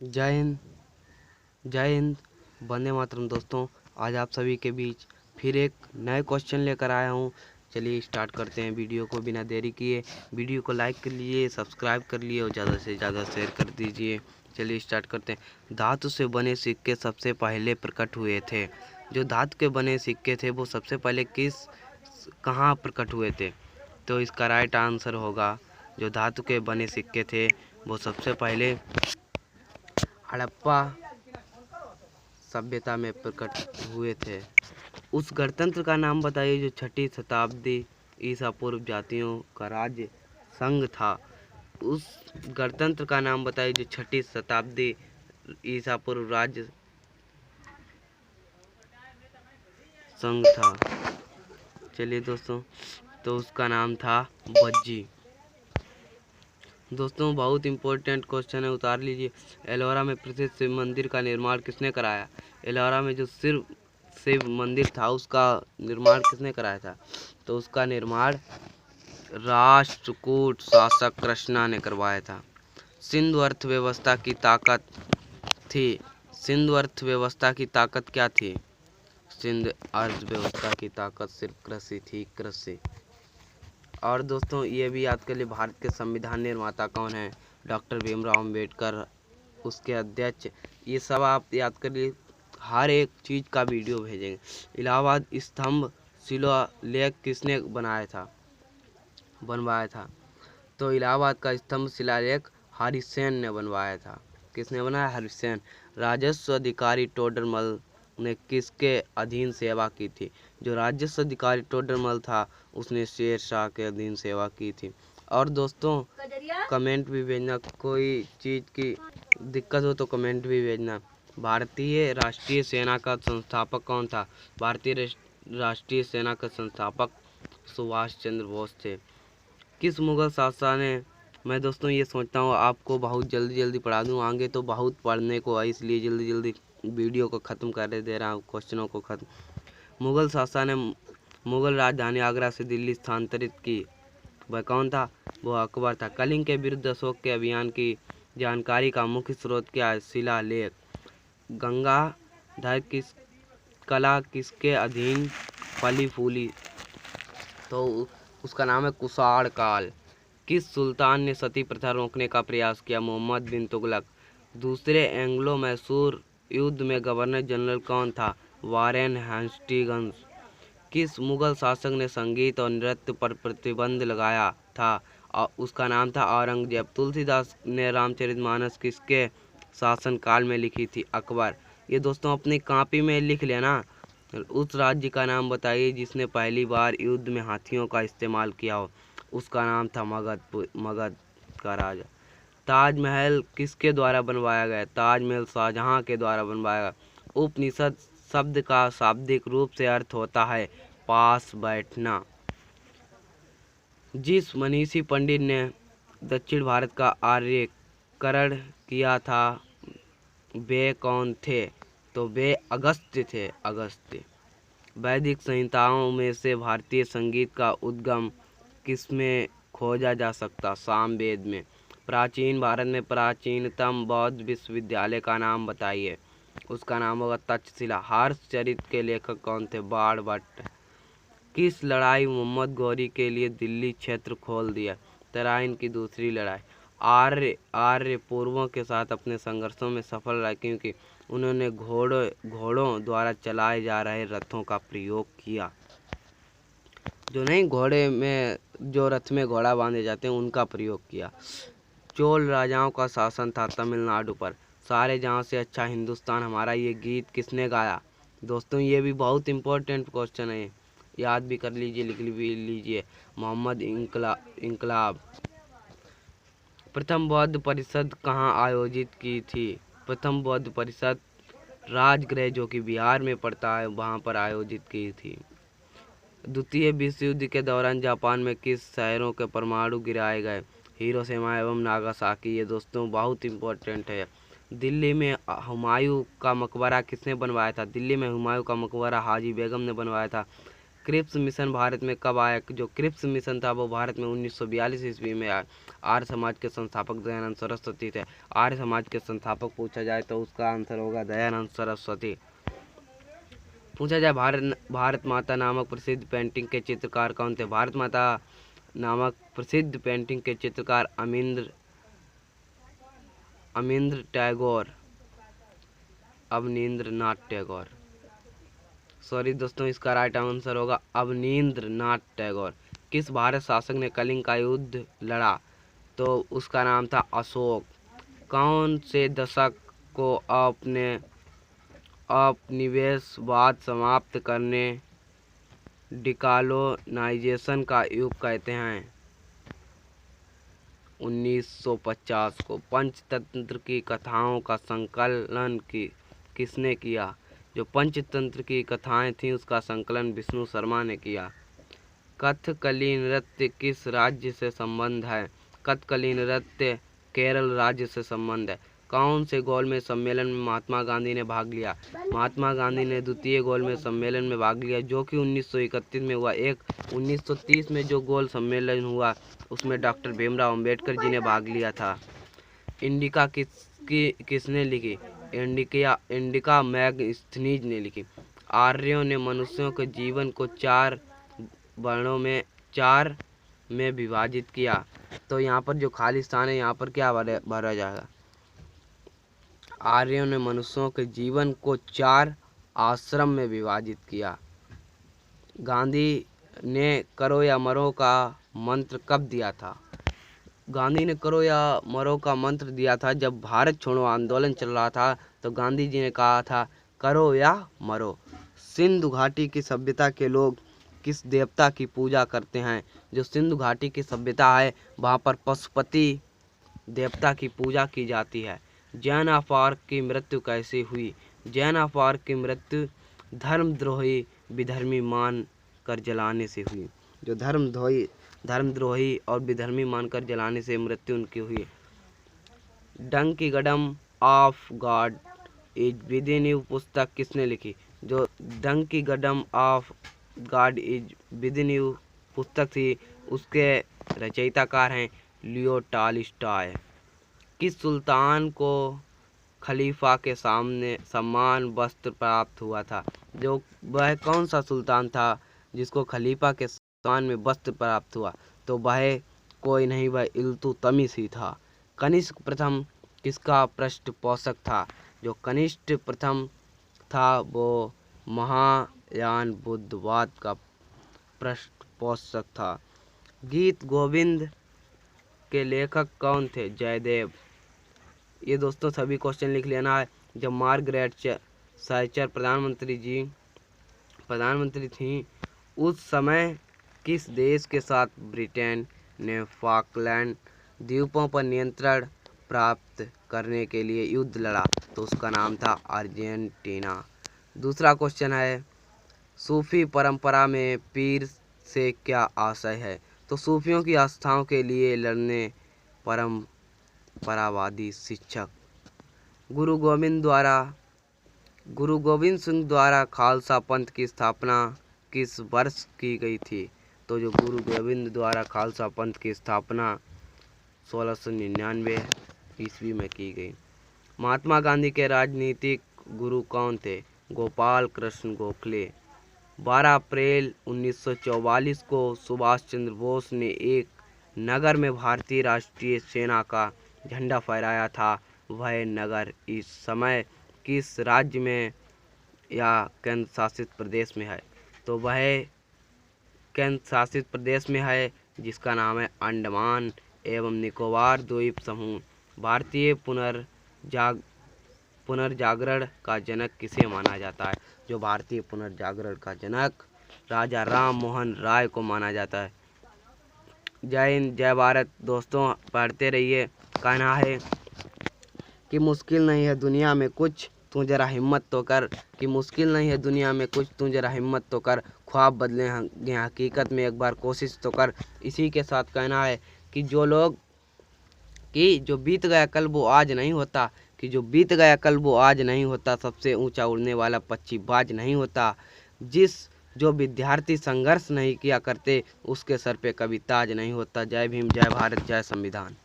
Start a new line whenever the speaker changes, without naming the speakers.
जय हिंद। जय हिंद। वंदे मातरम। दोस्तों, आज आप सभी के बीच फिर एक नए क्वेश्चन लेकर आया हूँ। चलिए स्टार्ट करते हैं वीडियो को बिना देरी किए। वीडियो को लाइक कर लिए, सब्सक्राइब कर लिए और ज़्यादा से ज़्यादा शेयर कर दीजिए। चलिए स्टार्ट करते हैं। धातु से बने सिक्के सबसे पहले प्रकट हुए थे। जो धातु के बने सिक्के थे वो सबसे पहले कहाँ प्रकट हुए थे? तो इसका राइट आंसर होगा, जो धातु के बने सिक्के थे वो सबसे पहले हड़प्पा सभ्यता में प्रकट हुए थे। उस गणतंत्र का नाम बताइए जो 6ठी शताब्दी ईसा पूर्व जातियों का राज्य संघ था। उस गणतंत्र का नाम बताइए जो 6ठी शताब्दी ईसा पूर्व राज्य संघ था। चलिए दोस्तों, तो उसका नाम था बज्जी। दोस्तों, बहुत इंपॉर्टेंट क्वेश्चन है, उतार लीजिए। एलोरा में प्रसिद्ध शिव मंदिर का निर्माण किसने कराया? एलोरा में जो शिव मंदिर था उसका निर्माण किसने कराया था? तो उसका निर्माण राष्ट्रकूट शासक कृष्णा ने करवाया था। सिंधु अर्थव्यवस्था की ताकत थी। सिंधु अर्थव्यवस्था की ताकत क्या थी? सिंधु अर्थव्यवस्था की ताकत सिर्फ कृषि थी, कृषि। और दोस्तों, ये भी याद कर लिए, भारत के संविधान निर्माता कौन है? डॉक्टर भीमराव अम्बेडकर, उसके अध्यक्ष। ये सब आप याद कर लिए। हर एक चीज़ का वीडियो भेजेंगे। इलाहाबाद स्तंभ शिलालेख किसने बनवाया था? तो इलाहाबाद का स्तंभ शिलालेख हरिसेन ने बनवाया था। किसने बनाया? हरिसेन। राजस्व अधिकारी टोडरमल ने किसके अधीन सेवा की थी? जो राजस्व अधिकारी टोडरमल था उसने शेरशाह के अधीन सेवा की थी। और दोस्तों, कमेंट भी भेजना, कोई चीज़ की दिक्कत हो तो कमेंट भी भेजना। भारतीय राष्ट्रीय सेना का संस्थापक कौन था? भारतीय राष्ट्रीय सेना का संस्थापक सुभाष चंद्र बोस थे। किस मुगल शासक ने, मैं दोस्तों ये सोचता हूँ आपको बहुत जल्दी जल्दी पढ़ा दूँ, आगे तो बहुत पढ़ने को है, इसलिए जल्दी जल्दी वीडियो को ख़त्म कर दे रहा हूँ, क्वेश्चनों को ख़त्म। मुगल शासक ने मुगल राजधानी आगरा से दिल्ली स्थानांतरित की, वह कौन था? वो अकबर था। कलिंग के विरुद्ध अशोक के अभियान की जानकारी का मुख्य स्रोत क्या है? शिलालेख। गंगाधर किस कला किसके अधीन फली फूली? तो उसका नाम है कुषाण काल। किस सुल्तान ने सती प्रथा रोकने का प्रयास किया? मोहम्मद बिन तुगलक। दूसरे एंग्लो मैसूर युद्ध में गवर्नर जनरल कौन था? Warren Hastings. किस मुगल शासक ने संगीत और नृत्य पर प्रतिबंध लगाया था? और उसका नाम था औरंगजेब। तुलसीदास ने रामचरितमानस किसके शासनकाल में लिखी थी? अकबर। ये दोस्तों अपनी कॉपी में लिख लेना। उस राज्य का नाम बताइए जिसने पहली बार युद्ध में हाथियों का इस्तेमाल किया हो। उसका नाम था मगध का राजा। ताजमहल किसके द्वारा बनवाया गया? ताजमहल शाहजहां के द्वारा बनवाया गया। उपनिषद शब्द का शाब्दिक रूप से अर्थ होता है पास बैठना। जिस मनीषी पंडित ने दक्षिण भारत का आर्यकरण किया था वे कौन थे? तो वे अगस्त्य थे, अगस्त्य। वैदिक संहिताओं में से भारतीय संगीत का उद्गम किसमें खोजा जा सकता? सामवेद में। प्राचीन भारत में प्राचीनतम बौद्ध विश्वविद्यालय का नाम बताइए। उसका नाम होगा तक्षशिला। हर्षचरित के लेखक कौन थे? बाणभट्ट। किस लड़ाई मोहम्मद गौरी के लिए दिल्ली क्षेत्र खोल दिया? तराइन की दूसरी लड़ाई। आर्य पूर्वों के साथ अपने संघर्षों में सफल रहा क्योंकि उन्होंने घोड़ों द्वारा चलाए जा रहे रथों का प्रयोग किया। जो नहीं, घोड़े में जो रथ में घोड़ा बांधे जाते हैं उनका प्रयोग किया। चोल राजाओं का शासन था तमिलनाडु पर। सारे जहाँ से अच्छा हिंदुस्तान हमारा, ये गीत किसने गाया? दोस्तों, ये भी बहुत इंपॉर्टेंट क्वेश्चन है, याद भी कर लीजिए, लिख भी लीजिए। मोहम्मद इनकलाब। प्रथम बौद्ध परिषद कहाँ आयोजित की थी? प्रथम बौद्ध परिषद राजगृह, जो कि बिहार में पड़ता है, वहाँ पर आयोजित की थी। द्वितीय विश्व युद्ध के दौरान जापान में किस शहरों के परमाणु गिराए गए? हिरोशिमा एवं नागासाकी। ये दोस्तों बहुत इंपॉर्टेंट है। दिल्ली में हुमायूं का मकबरा किसने बनवाया था? दिल्ली में हुमायूं का मकबरा हाजी बेगम ने बनवाया था। क्रिप्स मिशन भारत में कब आया? जो क्रिप्स मिशन था वो भारत में 1942 ईस्वी में आया। आर्य समाज के संस्थापक दयानंद सरस्वती थे। आर्य समाज के संस्थापक पूछा जाए तो उसका आंसर होगा दयानंद सरस्वती। पूछा जाए भारत माता नामक प्रसिद्ध पेंटिंग के चित्रकार कौन थे? भारत माता नामक प्रसिद्ध पेंटिंग के चित्रकार अवनींद्रनाथ टैगोर। सॉरी दोस्तों, इसका राइट आंसर होगा अवनींद्रनाथ टैगोर। किस भारत शासक ने कलिंग का युद्ध लड़ा? तो उसका नाम था अशोक। कौन से दशक को औपनिवेशवाद समाप्त करने डिकॉलोनाइजेशन का युग कहते हैं? 1950 को। पंचतंत्र की कथाओं का संकलन किसने किया? जो पंचतंत्र की कथाएं थीं उसका संकलन विष्णु शर्मा ने किया। कथकली नृत्य किस राज्य से संबंध है? कथकली नृत्य केरल राज्य से संबंध है। कौन से गोलमेज सम्मेलन में महात्मा गांधी ने भाग लिया? महात्मा गांधी ने द्वितीय गोलमेज सम्मेलन में भाग लिया जो कि 1931 में हुआ। 1930 में जो गोल सम्मेलन हुआ उसमें डॉक्टर भीमराव अंबेडकर जी ने भाग लिया था। इंडिका किसने लिखी? इंडिका मैगस्थनीज ने लिखी। आर्यों ने मनुष्यों के जीवन को 4 वर्णों में विभाजित किया। तो यहाँ पर जो खाली स्थान है यहाँ पर क्या भरा जाएगा? आर्यों ने मनुष्यों के जीवन को 4 आश्रम में विभाजित किया। गांधी ने करो या मरो का मंत्र कब दिया था? गांधी ने करो या मरो का मंत्र दिया था जब भारत छोड़ो आंदोलन चल रहा था। तो गांधी जी ने कहा था करो या मरो। सिंधु घाटी की सभ्यता के लोग किस देवता की पूजा करते हैं? जो सिंधु घाटी की सभ्यता है वहाँ पर पशुपति देवता की पूजा की जाती है। जैन ऑफ आर्क की मृत्यु कैसे हुई? जैन ऑफ आर्क की मृत्यु धर्मद्रोही विधर्मी मान कर जलाने से हुई। जो धर्मद्रोही और विधर्मी मानकर जलाने से मृत्यु उनकी हुई। The kingdom of God is within you पुस्तक किसने लिखी? जो the kingdom of God is within you पुस्तक थी उसके रचयिताकार हैं लियो टॉलस्टॉय। किस सुल्तान को खलीफा के सामने सम्मान वस्त्र प्राप्त हुआ था? जो वह कौन सा सुल्तान था जिसको खलीफा के सम्मान में वस्त्र प्राप्त हुआ? तो वह कोई नहीं, वह इल्तुतमिश ही था। कनिष्क प्रथम किसका पृष्ठपोषक था? जो कनिष्क प्रथम था वो महायान बुद्धवाद का पृष्ठपोषक था। गीत गोविंद के लेखक कौन थे? जयदेव। ये दोस्तों सभी क्वेश्चन लिख लेना है। जब मार्गरेट थैचर प्रधानमंत्री थी उस समय किस देश के साथ ब्रिटेन ने फॉकलैंड द्वीपों पर नियंत्रण प्राप्त करने के लिए युद्ध लड़ा? तो उसका नाम था अर्जेंटीना। दूसरा क्वेश्चन है सूफी परंपरा में पीर से क्या आशय है? तो सूफियों की आस्थाओं के लिए लड़ने परंपरावादी शिक्षक। गुरु गोविंद सिंह द्वारा खालसा पंथ की स्थापना किस वर्ष की गई थी? तो जो गुरु गोविंद द्वारा खालसा पंथ की स्थापना 1699 ईस्वी में की गई। महात्मा गांधी के राजनीतिक गुरु कौन थे? गोपाल कृष्ण गोखले। 12 अप्रैल 1944 को सुभाष चंद्र बोस ने एक नगर में भारतीय राष्ट्रीय सेना का झंडा फहराया था। वह नगर इस समय किस राज्य में या केंद्र शासित प्रदेश में है? तो वह केंद्र शासित प्रदेश में है जिसका नाम है अंडमान एवं निकोबार द्वीप समूह। भारतीय पुनर्जागरण का जनक किसे माना जाता है? जो भारतीय पुनर्जागरण का जनक राजा राम मोहन राय को माना जाता है। जय हिंद, जय भारत। दोस्तों पढ़ते रहिए। कहना है कि मुश्किल नहीं है दुनिया में कुछ, तू जरा हिम्मत तो कर। कि मुश्किल नहीं है दुनिया में कुछ, तू जरा हिम्मत तो कर। ख्वाब बदले हैं हकीकत में, एक बार कोशिश तो कर। इसी के साथ कहना है कि जो बीत गया कल वो आज नहीं होता, कि जो बीत गया कल वो आज नहीं होता। सबसे ऊंचा उड़ने वाला पक्षी बाज नहीं होता। जिस जो विद्यार्थी संघर्ष नहीं किया करते उसके सर पे कभी ताज नहीं होता। जय भीम, जय भारत, जय संविधान।